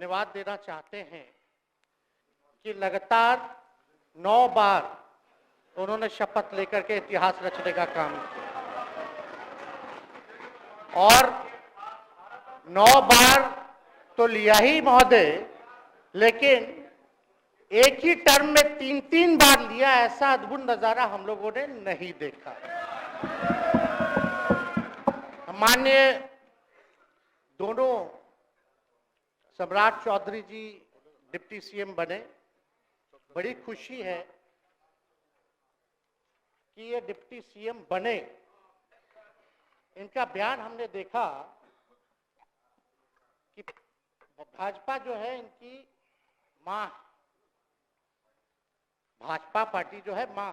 धन्यवाद देना चाहते हैं कि लगातार 9 बार उन्होंने शपथ लेकर के इतिहास रचने का काम किया और 9 बार तो लिया ही महोदय, लेकिन एक ही टर्म में 3-3 बार लिया, ऐसा अद्भुत नजारा हम लोगों ने नहीं देखा। माननीय दोनों सम्राट चौधरी जी डिप्टी सीएम बने, बड़ी खुशी है कि ये डिप्टी सीएम बने। इनका बयान हमने देखा कि भाजपा जो है इनकी मां, भाजपा पार्टी जो है मां,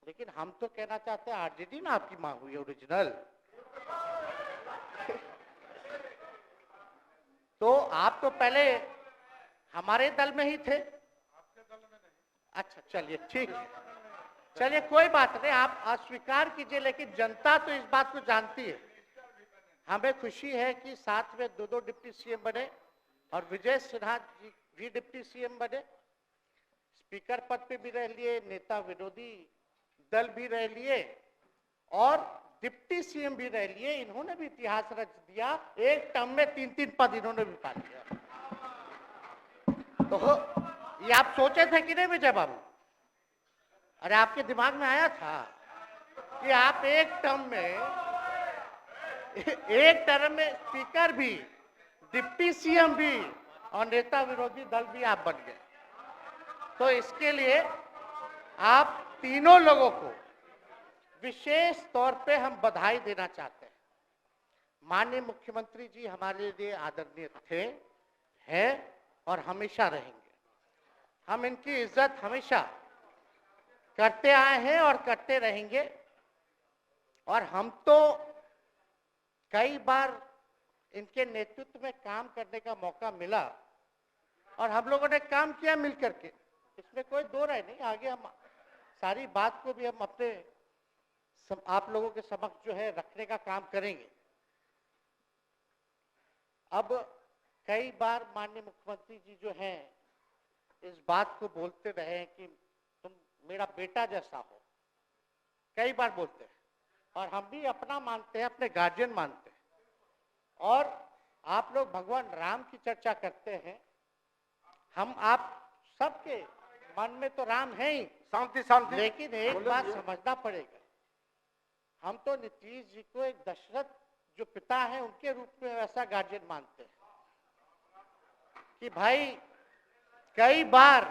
लेकिन हम तो कहना चाहते हैं आरजेडी ना आपकी मां हुई ओरिजिनल। तो आप तो पहले हमारे दल में ही थे। आपके दल में नहीं। अच्छा चलिए ठीक है, चलिए कोई बात नहीं, आप अस्वीकार कीजिए, लेकिन जनता तो इस बात को जानती है। हमें खुशी है कि साथ में 2 डिप्टी सीएम बने और विजय सिन्हा जी भी डिप्टी सीएम बने, स्पीकर पद पे भी रह लिए, नेता विरोधी दल भी रह लिए और डिप्टी सीएम भी रह लिए। इन्होंने भी इतिहास रच दिया, एक टर्म में 3-3 पद इन्होंने भी पा लिया। तो ये आप सोचे थे कि नहीं विजय बाबू? अरे आपके दिमाग में आया था कि आप एक टर्म में स्पीकर भी, डिप्टी सीएम भी और नेता विरोधी दल भी आप बन गए। तो इसके लिए आप तीनों लोगों को विशेष तौर पे हम बधाई देना चाहते हैं। माननीय मुख्यमंत्री जी हमारे लिए आदरणीय थे, हैं और हमेशा रहेंगे। हम इनकी इज्जत हमेशा करते आए हैं और करते रहेंगे। और हम तो कई बार इनके नेतृत्व में काम करने का मौका मिला और हम लोगों ने काम किया मिलकर के, इसमें कोई दो राय नहीं। आगे हम सारी बात को भी हम अपने आप लोगों के समक्ष जो है रखने का काम करेंगे। अब कई बार माननीय मुख्यमंत्री जी जो हैं इस बात को बोलते रहे हैं कि तुम मेरा बेटा जैसा हो, कई बार बोलते हैं और हम भी अपना मानते हैं, अपने गार्जियन मानते हैं। और आप लोग भगवान राम की चर्चा करते हैं, हम आप सबके मन में तो राम है ही, शांति, लेकिन एक बात समझना पड़ेगा, हम तो नीतीश जी को एक दशरथ जो पिता है उनके रूप में ऐसा गार्जियन मानते हैं कि भाई कई बार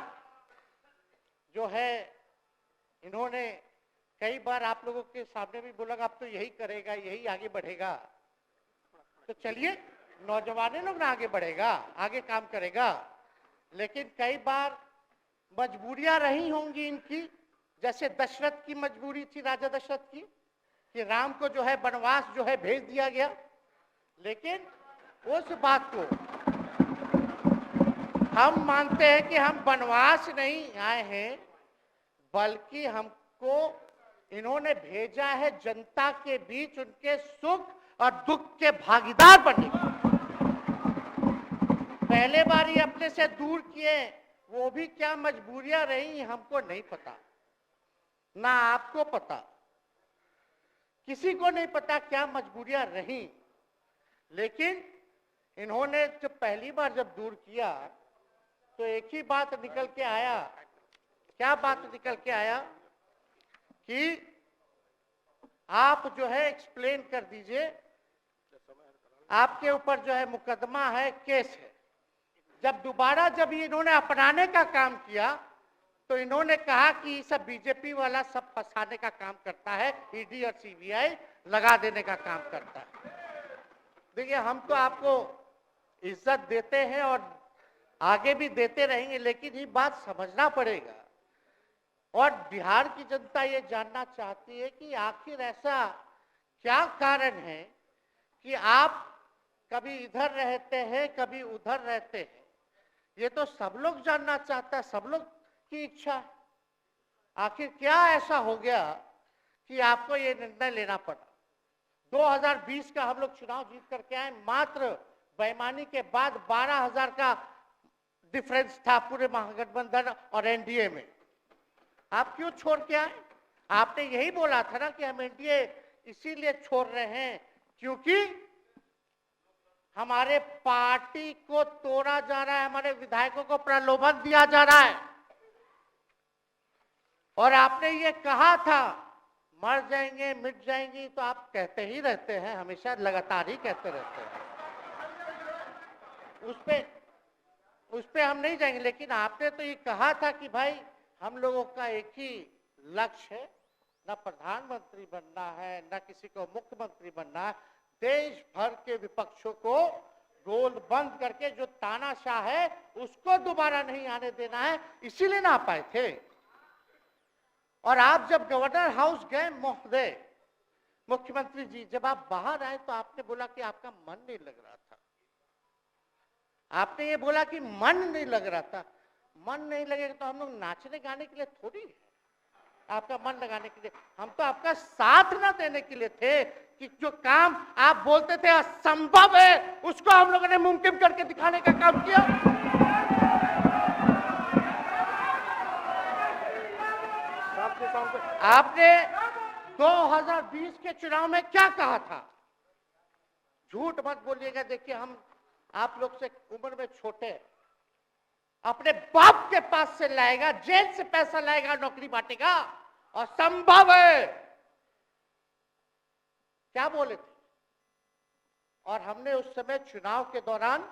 जो है इन्होंने कई बार आप लोगों के सामने भी बोला अब तो यही करेगा, यही आगे बढ़ेगा। तो चलिए नौजवान लोग ना आगे बढ़ेगा, आगे काम करेगा, लेकिन कई बार मजबूरियां रही होंगी इनकी, जैसे दशरथ की मजबूरी थी, राजा दशरथ की, कि राम को जो है वनवास जो है भेज दिया गया। लेकिन उस बात को हम मानते हैं कि हम वनवास नहीं आए हैं, बल्कि हमको इन्होंने भेजा है जनता के बीच उनके सुख और दुख के भागीदार बनने के। पहले बार ये अपने से दूर किए, वो भी क्या मजबूरियां रही हमको नहीं पता, ना आपको पता, किसी को नहीं पता क्या मजबूरियां रही। लेकिन इन्होंने जब पहली बार जब दूर किया तो एक ही बात निकल के आया। क्या बात निकल के आया कि आप जो है एक्सप्लेन कर दीजिए, आपके ऊपर जो है मुकदमा है, केस है। जब दोबारा जब इन्होंने अपनाने का काम किया तो इन्होंने कहा कि सब बीजेपी वाला सब फंसाने का काम करता है, ईडी और सीबीआई लगा देने का काम करता है। देखिए हम तो आपको इज्जत देते हैं और आगे भी देते रहेंगे, लेकिन ये बात समझना पड़ेगा। और बिहार की जनता ये जानना चाहती है कि आखिर ऐसा क्या कारण है कि आप कभी इधर रहते हैं, कभी उधर रहते हैं। ये तो सब लोग जानना चाहता है, सब लोग की इच्छा। आखिर क्या ऐसा हो गया कि आपको ये निर्णय लेना पड़ा? 2020 का हम लोग चुनाव जीत करके आए, मात्र बेईमानी के बाद 12,000 का डिफरेंस था पूरे महागठबंधन और एनडीए में। आप क्यों छोड़ के आए? आपने यही बोला था ना कि हम एनडीए इसीलिए छोड़ रहे हैं क्योंकि हमारे पार्टी को तोड़ा जा रहा है, हमारे विधायकों को प्रलोभन दिया जा रहा है। और आपने ये कहा था मर जाएंगे मिट जाएंगी, तो आप कहते ही रहते हैं, हमेशा लगातार ही कहते रहते हैं। उस पे हम नहीं जाएंगे, लेकिन आपने तो ये कहा था कि भाई हम लोगों का एक ही लक्ष्य है, न प्रधानमंत्री बनना है न किसी को मुख्यमंत्री बनना है, देश भर के विपक्षों को गोल बंद करके जो तानाशाह है उसको दोबारा नहीं आने देना है, इसीलिए ना आ पाए थे। और आप जब गवर्नर हाउस गए महोदय, मुख्यमंत्री जी, जब आप बाहर आए तो आपने बोला कि आपका मन नहीं लग रहा था। आपने ये बोला कि मन नहीं लग रहा था। मन नहीं लगेगा तो हम लोग नाचने गाने के लिए थोड़ी है, आपका मन लगाने के लिए। हम तो आपका साथ ना देने के लिए थे कि जो काम आप बोलते थे असंभव है उसको हम लोगों ने मुमकिन करके दिखाने का काम किया। आपने 2020 के चुनाव में क्या कहा था? झूठ मत बोलिएगा। देखिए, हम आप लोग से उम्र में छोटे, अपने बाप के पास से लाएगा, जेल से पैसा लाएगा, नौकरी बांटेगा, और संभव है, क्या बोले थे? और हमने उस समय चुनाव के दौरान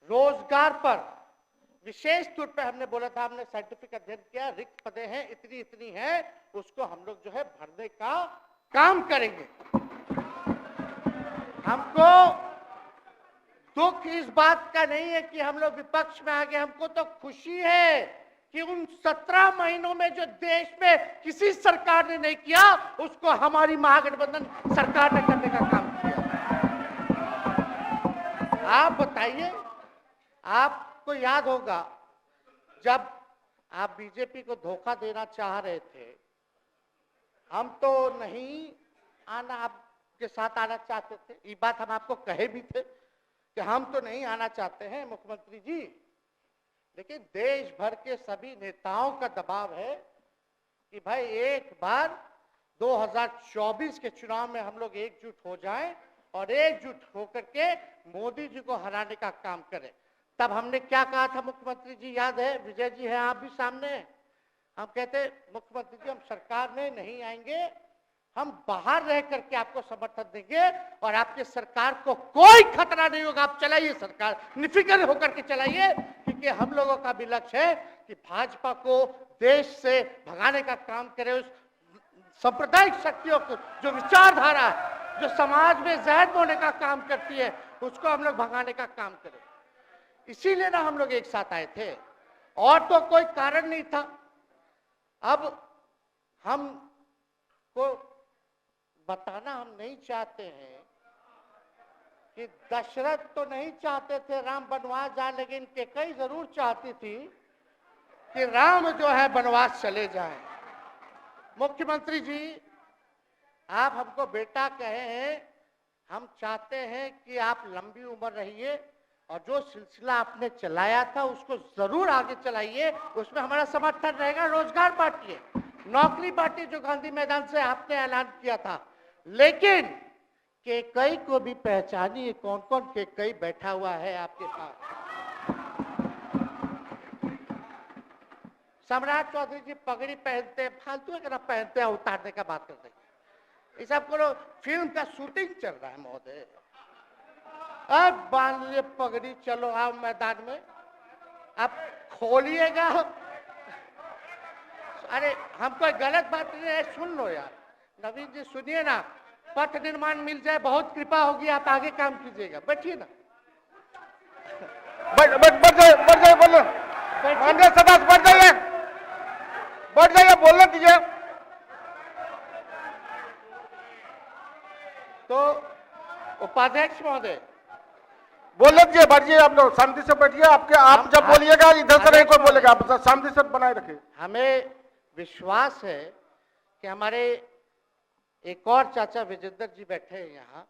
रोजगार पर विशेष तौर पे हमने बोला था, हमने साइंटिफिक अध्ययन किया, रिक्त पदें हैं इतनी इतनी है, उसको हम लोग जो है भरने का काम करेंगे। हमको दुख इस बात का नहीं है कि हम लोग विपक्ष में आ गए, हमको तो खुशी है कि उन 17 महीनों में जो देश में किसी सरकार ने नहीं किया उसको हमारी महागठबंधन सरकार ने करने का काम किया। आप बताइए, आपको याद होगा जब आप बीजेपी को धोखा देना चाह रहे थे, हम तो नहीं आना, आपके साथ आना चाहते थे, ये बात हम आपको कहे भी थे कि हम तो नहीं आना चाहते हैं मुख्यमंत्री जी, लेकिन देश भर के सभी नेताओं का दबाव है कि भाई एक बार 2024 के चुनाव में हम लोग एकजुट हो जाएं और एकजुट होकर के मोदी जी को हराने का काम करें। तब हमने क्या कहा था मुख्यमंत्री जी, याद है? विजय जी हैं, आप भी सामने। हम कहते मुख्यमंत्री जी, हम सरकार में नहीं आएंगे, हम बाहर रह करके आपको समर्थन देंगे और आपके सरकार को कोई खतरा नहीं होगा, आप चलाइए सरकार, निफिक्र होकर के चलाइए, क्योंकि हम लोगों का भी लक्ष्य है कि भाजपा को देश से भगाने का काम करे। उस सांप्रदायिक शक्तियों को, जो विचारधारा है, जो समाज में जहर बोने का काम करती है, उसको हम लोग भगाने का काम करें। इसीलिए ना हम लोग एक साथ आए थे, और तो कोई कारण नहीं था। अब हम को बताना हम नहीं चाहते हैं कि दशरथ तो नहीं चाहते थे राम वनवास जाए, लेकिन कैकेयी जरूर चाहती थी कि राम जो है वनवास चले जाएं। मुख्यमंत्री जी, आप हमको बेटा कहे हैं, हम चाहते हैं कि आप लंबी उम्र रहिए और जो सिलसिला आपने चलाया था उसको जरूर आगे चलाइए, उसमें हमारा समर्थन रहेगा। रोजगार बांटिए, नौकरी बांटिए, जो गांधी मैदान से आपने ऐलान किया था, लेकिन कैकेयी को भी पहचानिए, कौन कौन कैकेयी बैठा हुआ है आपके पास। सम्राट चौधरी जी पगड़ी पहनते हैं, फालतू है, पहनते हैं, उतारने का बात करते हैं। ये सब को फिल्म का शूटिंग चल रहा है महोदय, अब बांध लिए पगड़ी, चलो आओ मैदान में, अब खोलिएगा। अरे हम कोई गलत बात नहीं है, सुन लो यार, नवीन जी सुनिए ना, पथ निर्माण मिल जाए, बहुत कृपा होगी, आप आगे काम कीजिएगा, बैठिए ना। बढ़ जाइए, बोलो, सदास बढ़ जाइए, बोलने दीजिए। तो उपाध्यक्ष महोदय बोल लीजिए, बैठिए, आप लोग शांति से बैठिए। आप जब बोलिएगा इधर से नहीं कोई बोलेगा, आप शांति से बनाए रखिए। हमें विश्वास है कि हमारे एक और चाचा विजेंद्र जी बैठे हैं यहाँ,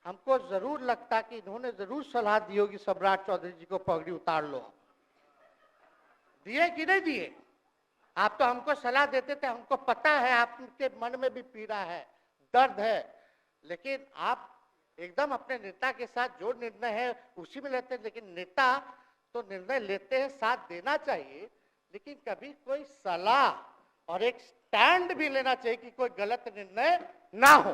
हमको जरूर लगता कि इन्होंने जरूर सलाह दी होगी सम्राट चौधरी जी को पगड़ी उतार लो। दिए कि नहीं दिए? आप तो हमको सलाह देते थे, हमको पता है आपके मन में भी पीड़ा है, दर्द है, लेकिन आप एकदम अपने नेता के साथ जो निर्णय है उसी में लेते हैं। लेकिन नेता तो निर्णय लेते हैं, साथ देना चाहिए, लेकिन कभी कोई सलाह और एक स्टैंड भी लेना चाहिए कि कोई गलत निर्णय ना हो।